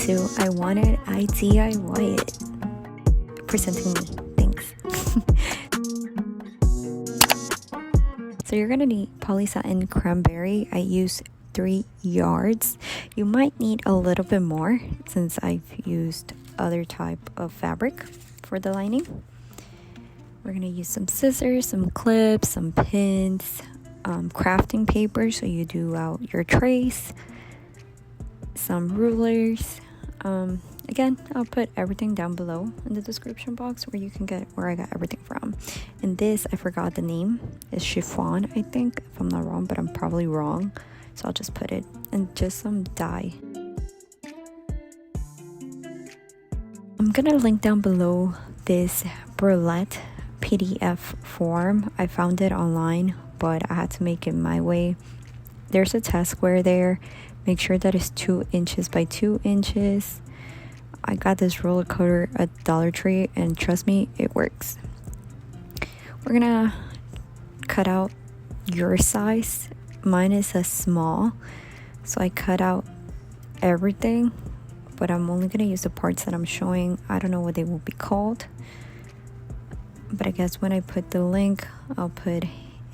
to I Want It, I DIY It. Presenting me. Thanks. So you're gonna need polysatin cranberry. I use 3 yards. You might need a little bit more since I've used other type of fabric for the lining. We're gonna use some scissors, some clips, some pins, crafting paper so you do out your trace, some rulers. Again, I'll put everything down below in the description box where you can get where I got everything from. And this, I forgot the name, is chiffon, I think, if I'm not wrong, but I'm probably wrong. So I'll just put it, and just some dye. I'm gonna link down below this bralette PDF form. I found it online, but I had to make it my way. There's a test square there. Make sure that it's 2 inches by 2 inches. I got this roller coater at Dollar Tree, and trust me, it works. We're gonna cut out your size. Mine is a small, so I cut out everything, but I'm only gonna use the parts that I'm showing. I don't know what they will be called, but I guess when I put the link, I'll put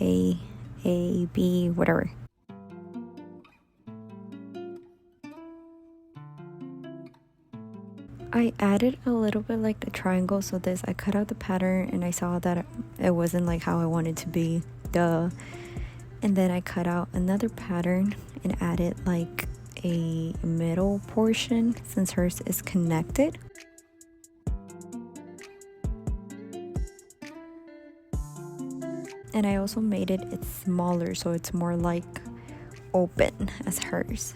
A, B, whatever. I added a little bit like the triangle, so this, I cut out the pattern and I saw that it wasn't like how I wanted to be, and then I cut out another pattern and added like a middle portion since hers is connected. And I also made it smaller so it's more like open as hers.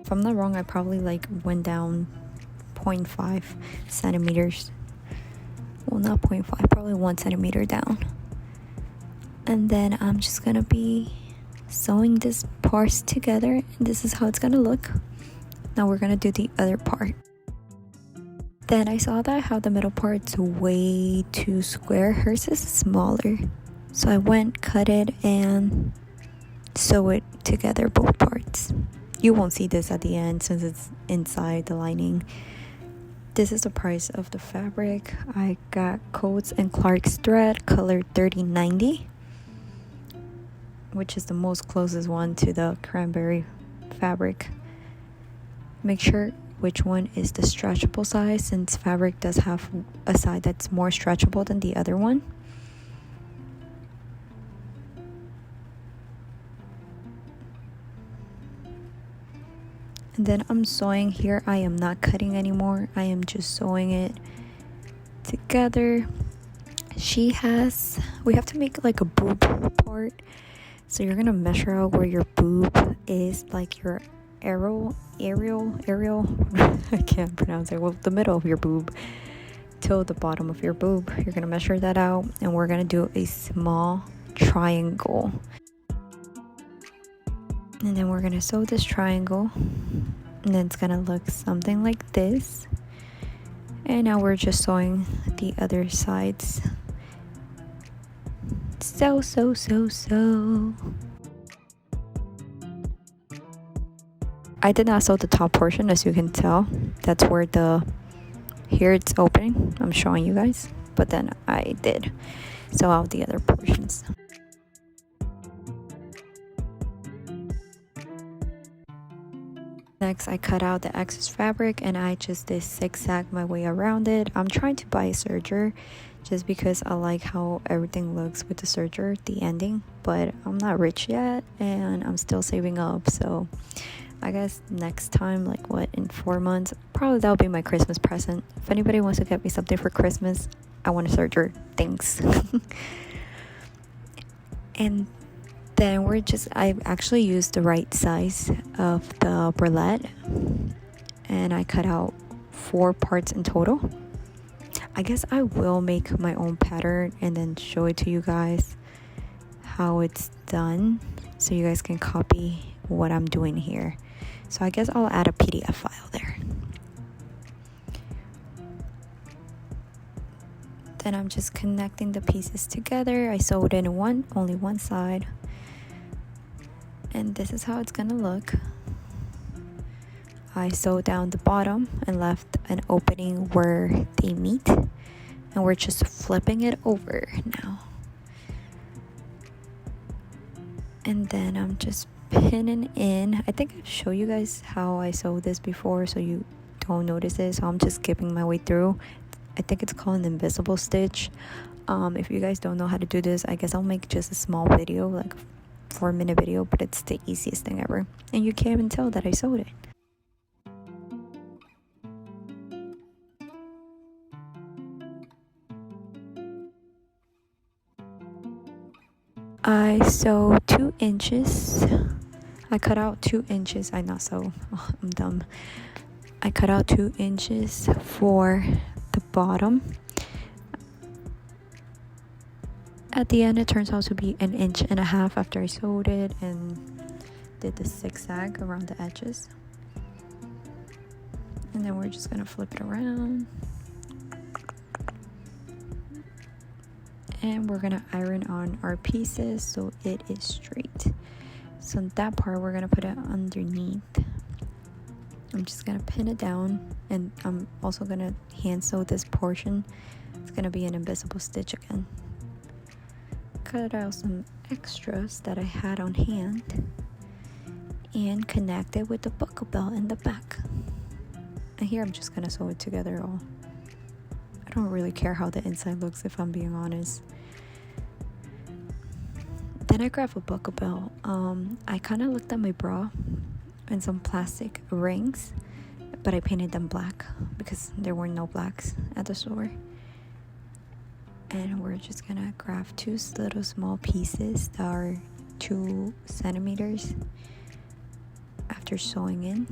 If I'm not wrong, I probably like went down 0.5 centimeters. Well, not 0.5, probably 1 centimeter down. And then I'm just gonna be sewing this parts together, and this is how it's gonna look. Now we're gonna do the other part. Then I saw that how the middle part's way too square. Hers is smaller. So I went, cut it, and sew it together, both parts. You won't see this at the end since it's inside the lining. This is the price of the fabric. I got Coats and Clark's thread, color 3090, which is the most closest one to the cranberry fabric. Make sure which one is the stretchable size, since fabric does have a side that's more stretchable than the other one. And then I'm sewing here. I am not cutting anymore. I am just sewing it together. We have to make like a boob part. So you're gonna measure out where your boob is, like your aerial, I can't pronounce it. Well, the middle of your boob till the bottom of your boob. You're gonna measure that out, and we're gonna do a small triangle. And then we're gonna sew this triangle, and then it's gonna look something like this. And now we're just sewing the other sides. So. I did not sew the top portion, as you can tell. That's where here it's opening. I'm showing you guys, but then I did sew out the other portions. Next, I cut out the excess fabric and I just did zigzag my way around it. I'm trying to buy a serger just because I like how everything looks with the serger, the ending, but I'm not rich yet and I'm still saving up. So I guess next time, like in 4 months, probably that'll be my Christmas present. If anybody wants to get me something for Christmas, I want a serger. Thanks. And then I actually used the right size of the bralette, and I cut out 4 parts in total. I guess I will make my own pattern and then show it to you guys how it's done, so you guys can copy what I'm doing here. So I guess I'll add a PDF file there. Then I'm just connecting the pieces together. I sewed in only one side. And this is how it's gonna look. I sewed down the bottom and left an opening where they meet, and we're just flipping it over now. And then I'm just pinning in. I think I've shown you guys how I sewed this before, so you don't notice it, so I'm just skipping my way through. I think it's called an invisible stitch. If you guys don't know how to do this, I guess I'll make just a small video, like a 4-minute video, but it's the easiest thing ever, and you can't even tell that I sewed it. I sewed 2 inches. I cut out 2 inches. I'm dumb. I cut out 2 inches for the bottom. At the end, it turns out to be 1.5 inches after I sewed it and did the zigzag around the edges. And then we're just gonna flip it around. And we're gonna iron on our pieces so it is straight. So that part we're gonna put it underneath. I'm just gonna pin it down, and I'm also gonna hand sew this portion. It's gonna be an invisible stitch again. Cut out some extras that I had on hand and connect it with the buckle belt in the back. And here I'm just gonna sew it together all. I don't really care how the inside looks, if I'm being honest. Then I grabbed a buckle belt. I kind of looked at my bra and some plastic rings, but I painted them black because there were no blacks at the store. And we're just gonna grab 2 little small pieces that are 2 centimeters after sewing in.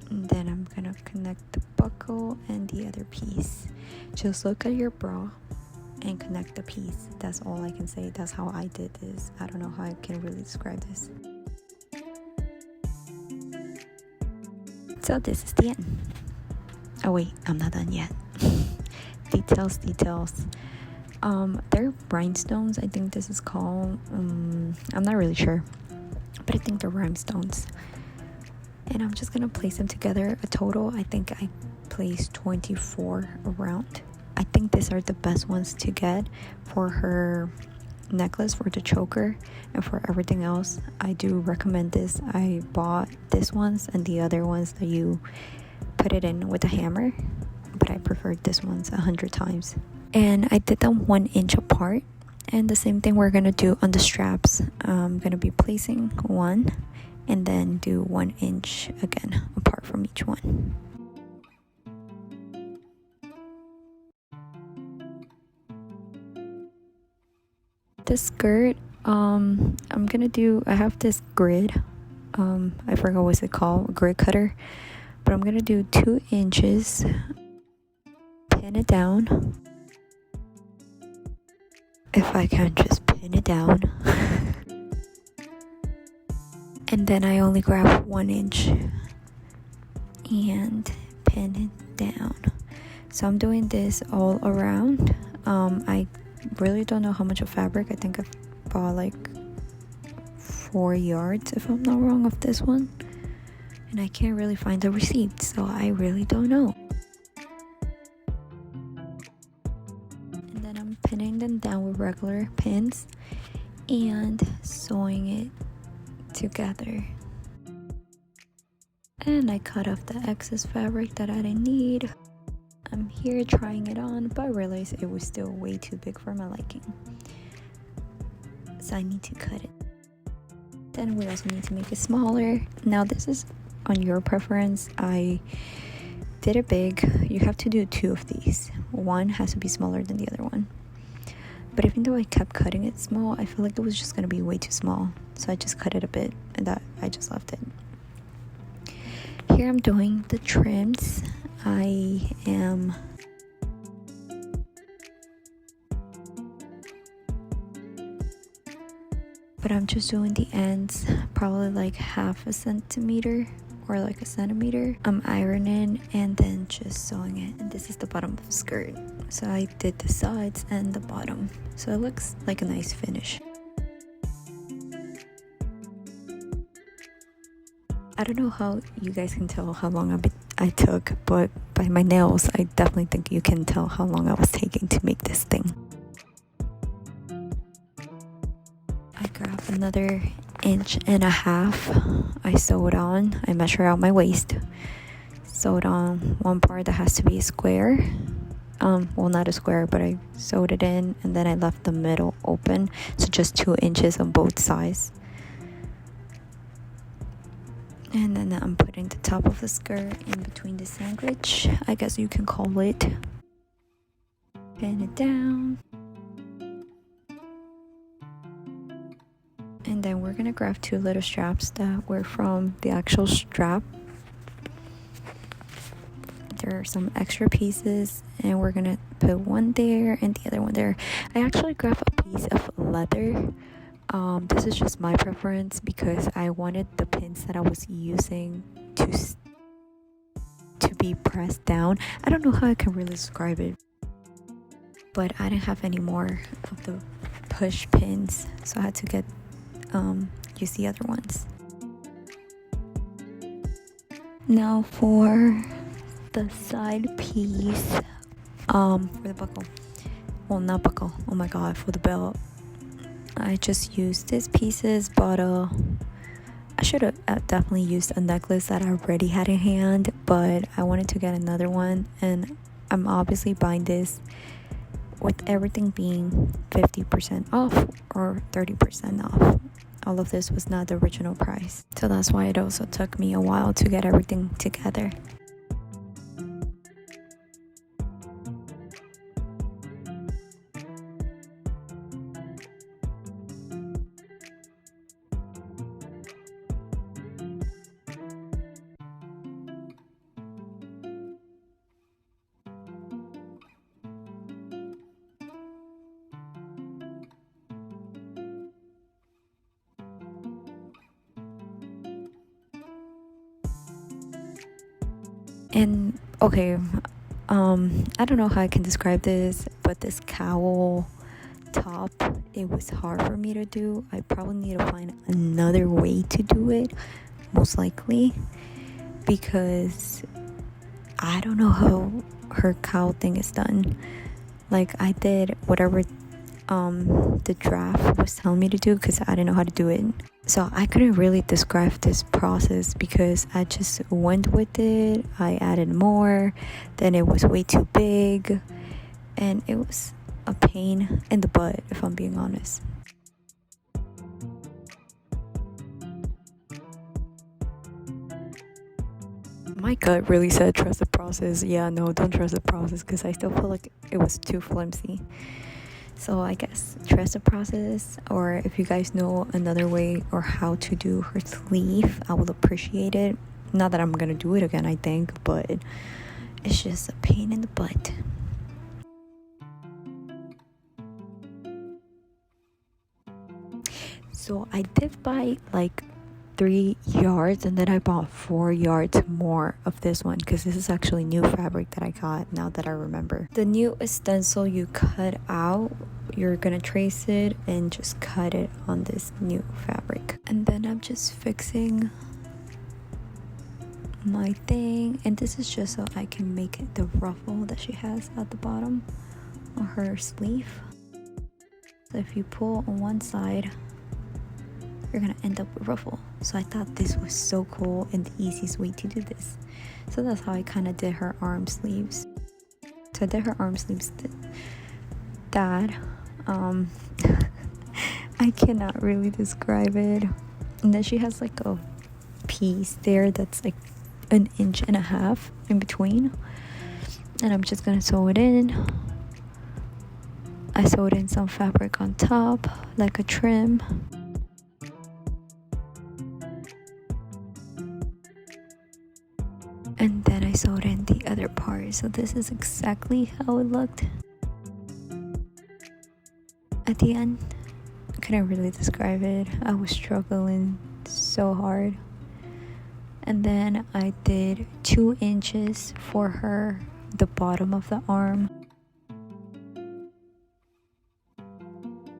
And then I'm gonna connect the buckle and the other piece. Just look at your bra and connect the piece. That's all I can say. That's how I did this. I don't know how I can really describe this. So this is the end. Oh wait, I'm not done yet. details. They're rhinestones, I think this is called. I'm not really sure, but I think they're rhinestones. And I'm just gonna place them together. A total, I think I placed 24 around. I think these are the best ones to get for her necklace, for the choker, and for everything else. I do recommend this. I bought this ones and the other ones that you put it in with a hammer, but I preferred this ones 100 times. And I did them 1 inch apart, and the same thing we're gonna do on the straps. I'm gonna be placing one and then do 1 inch again apart from each one. The skirt, I have this grid, I forgot what's it called, grid cutter, but I'm gonna do 2 inches, pin it down, if I can just pin it down, and then I only grab 1 inch and pin it down. So I'm doing this all around. I really don't know how much of fabric. I think I bought like 4 yards, if I'm not wrong, of this one, and I can't really find the receipt, so I really don't know. And then I'm pinning them down with regular pins and sewing it together. And I cut off the excess fabric that I didn't need. I'm here trying it on, but I realized it was still way too big for my liking, so I need to cut it. Then we also need to make it smaller. Now this is on your preference. I did it big. You have to do 2 of these. One has to be smaller than the other one. But even though I kept cutting it small, I feel like it was just gonna be way too small, so I just cut it a bit, and that I just left it. Here I'm doing the trims. But I'm just doing the ends, probably like 0.5 centimeter or like 1 centimeter. I'm ironing and then just sewing it, and this is the bottom of the skirt. So I did the sides and the bottom, so it looks like a nice finish. I don't know how you guys can tell how long I took, but by my nails I definitely think you can tell how long I was taking to make this thing. I grabbed another 1.5 inches. I sewed on, I measure out my waist, sewed on one part that has to be a square, well, not a square, but I sewed it in, and then I left the middle open, so just 2 inches on both sides. And then I'm putting the top of the skirt in between the sandwich, I guess you can call it. Pin it down. And then we're gonna grab 2 little straps that were from the actual strap. There are some extra pieces, and we're gonna put one there and the other one there. I actually grabbed a piece of leather. This is just my preference because I wanted the pins that I was using to be pressed down. I don't know how I can really describe it, but I didn't have any more of the push pins, so I had to get use the other ones. Now for the side piece, for the buckle, well, not buckle, oh my god, for the belt, I just used these pieces, but I should have definitely used a necklace that I already had in hand, but I wanted to get another one, and I'm obviously buying this with everything being 50% off or 30% off. All of this was not the original price, so that's why it also took me a while to get everything together. And okay, I don't know how I can describe this, but this cowl top, it was hard for me to do. I probably need to find another way to do it, most likely, because I don't know how her cowl thing is done. Like, I did whatever the draft was telling me to do because I didn't know how to do it. So I couldn't really describe this process because I just went with it. I added more, then it was way too big, and it was a pain in the butt, if I'm being honest. My gut really said trust the process. Yeah, no, don't trust the process, because I still feel like it was too flimsy. So I guess trust the process, or if you guys know another way or how to do her sleeve, I would appreciate it. Not that I'm gonna do it again, I think, but it's just a pain in the butt. So I did buy like 3 yards, and then I bought 4 yards more of this one because this is actually new fabric that I got, now that I remember. The new stencil you cut out, you're gonna trace it and just cut it on this new fabric. And then I'm just fixing my thing, and this is just so I can make it the ruffle that she has at the bottom on her sleeve. So if you pull on one side, you're gonna end up with ruffle. So I thought this was so cool and the easiest way to do this. So that's how I kind of did her arm sleeves. So I did her arm sleeves that I cannot really describe it. And then she has like a piece there that's like 1.5 inches in between, and I'm just gonna sew it in. I sewed in some fabric on top like a trim. And then I sewed in the other part. So this is exactly how it looked at the end. I couldn't really describe it. I was struggling so hard. And then I did 2 inches for her, the bottom of the arm,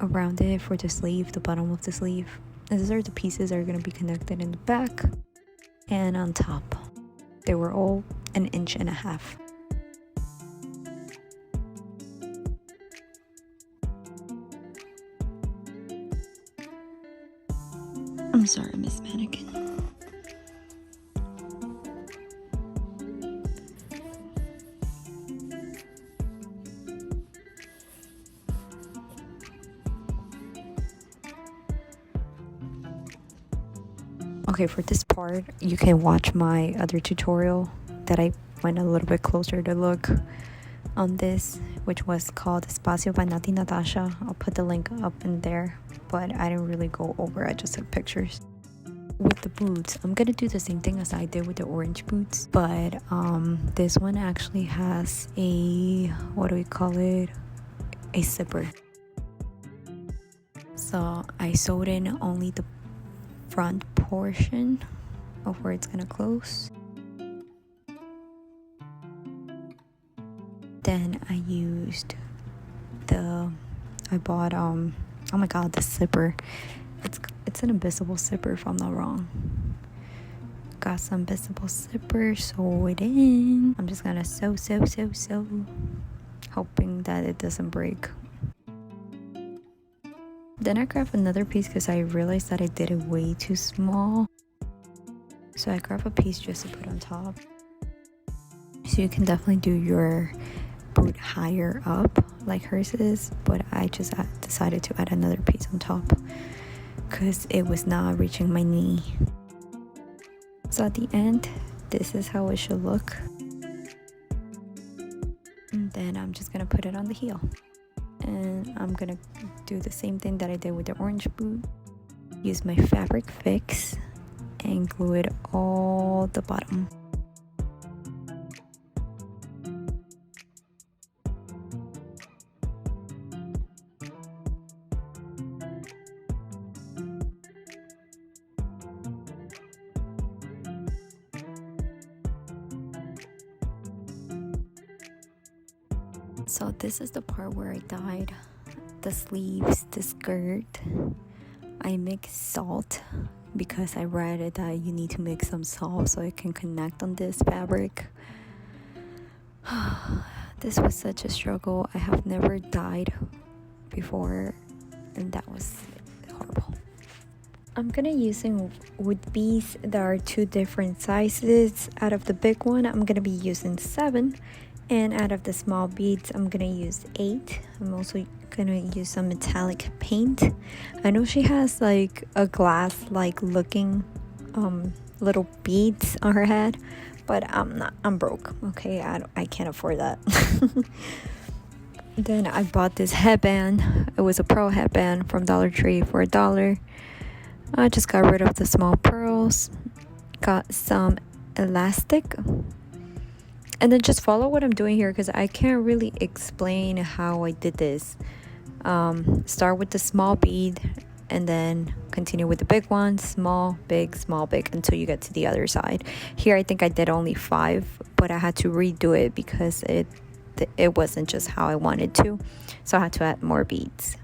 around it for the sleeve, the bottom of the sleeve. And these are the pieces that are going to be connected in the back and on top. They were all 1.5 inches. I'm sorry, Miss Mannequin. Okay, for this part, you can watch my other tutorial that I went a little bit closer to look on this, which was called Espacio by Nati Natasha. I'll put the link up in there, but I didn't really go over, I just took pictures. With the boots, I'm gonna do the same thing as I did with the orange boots, but this one actually has a, what do we call it, a zipper. So I sewed in only the front portion of where it's gonna close. Then I used I bought oh my god, the zipper. It's an invisible zipper if I'm not wrong. Got some invisible zipper, sew it in. I'm just gonna sew, hoping that it doesn't break. Then I grabbed another piece because I realized that I did it way too small. So I grabbed a piece just to put on top. So you can definitely do your boot higher up like hers is, but I just decided to add another piece on top because it was not reaching my knee. So at the end, this is how it should look. And then I'm just gonna put it on the heel. And I'm gonna do the same thing that I did with the orange boot. Use my fabric fix and glue it all the bottom. So this is the part where I dyed the sleeves, the skirt. I mixed salt because I read that you need to mix some salt so it can connect on this fabric. This was such a struggle. I have never dyed before, and that was horrible. I'm gonna using wood beads that are 2 different sizes. Out of the big one, I'm gonna be using 7. And out of the small beads, I'm gonna use 8. I'm also gonna use some metallic paint. I know she has like a glass like looking little beads on her head, but I'm broke, okay? I can't afford that. Then I bought this headband. It was a pearl headband from Dollar Tree for $1. I just got rid of the small pearls, got some elastic. And then just follow what I'm doing here because I can't really explain how I did this. Start with the small bead and then continue with the big one, small, big, until you get to the other side. Here I think I did only 5, but I had to redo it because it wasn't just how I wanted to. So I had to add more beads.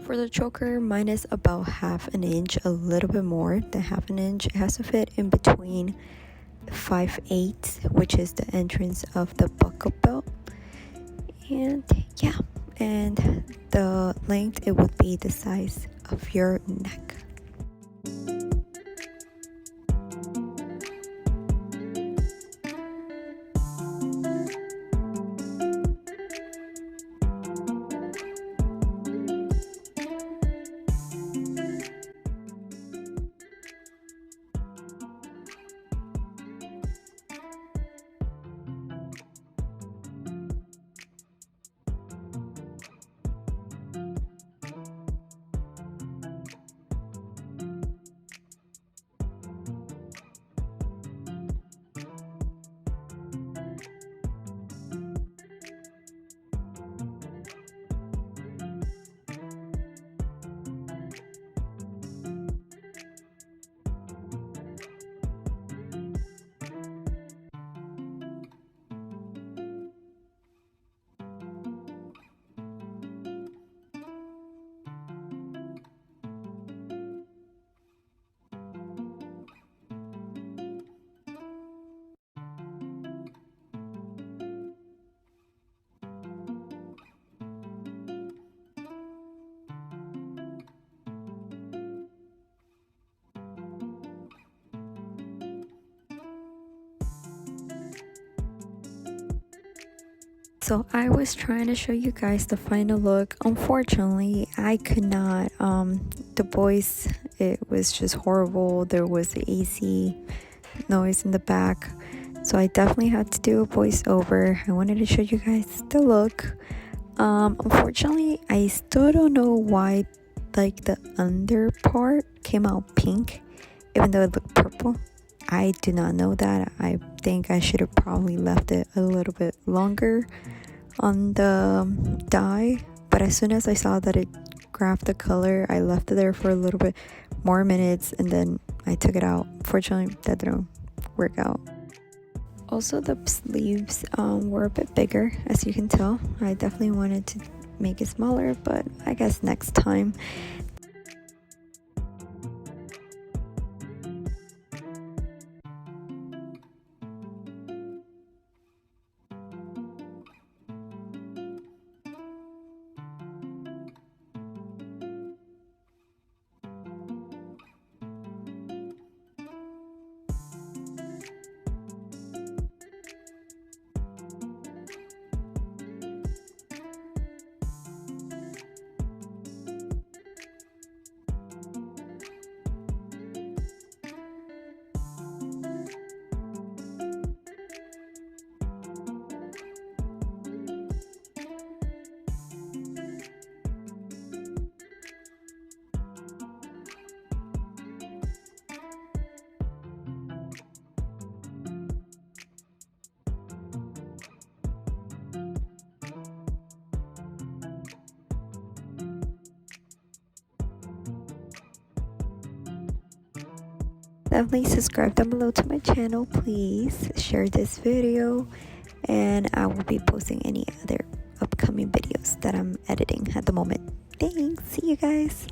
for the choker, mine is about half an inch, a little bit more than half an inch. It has to fit in between 5/8, which is the entrance of the buckle belt. And yeah, and the length, it would be the size of your neck. So I was trying to show you guys the final look. Unfortunately, I could not. The voice, it was just horrible. There was the AC noise in the back, so I definitely had to do a voiceover. I wanted to show you guys the look. Unfortunately, I still don't know why like the under part came out pink even though it looked purple. I do not know that. I think I should have probably left it a little bit longer on the dye, but as soon as I saw that it grabbed the color, I left it there for a little bit more minutes and then I took it out. Fortunately, that didn't work out. Also, the sleeves were a bit bigger, as you can tell. I definitely wanted to make it smaller, but I guess next time. Definitely subscribe down below to my channel, please. Share this video, and I will be posting any other upcoming videos that I'm editing at the moment. Thanks. See you guys.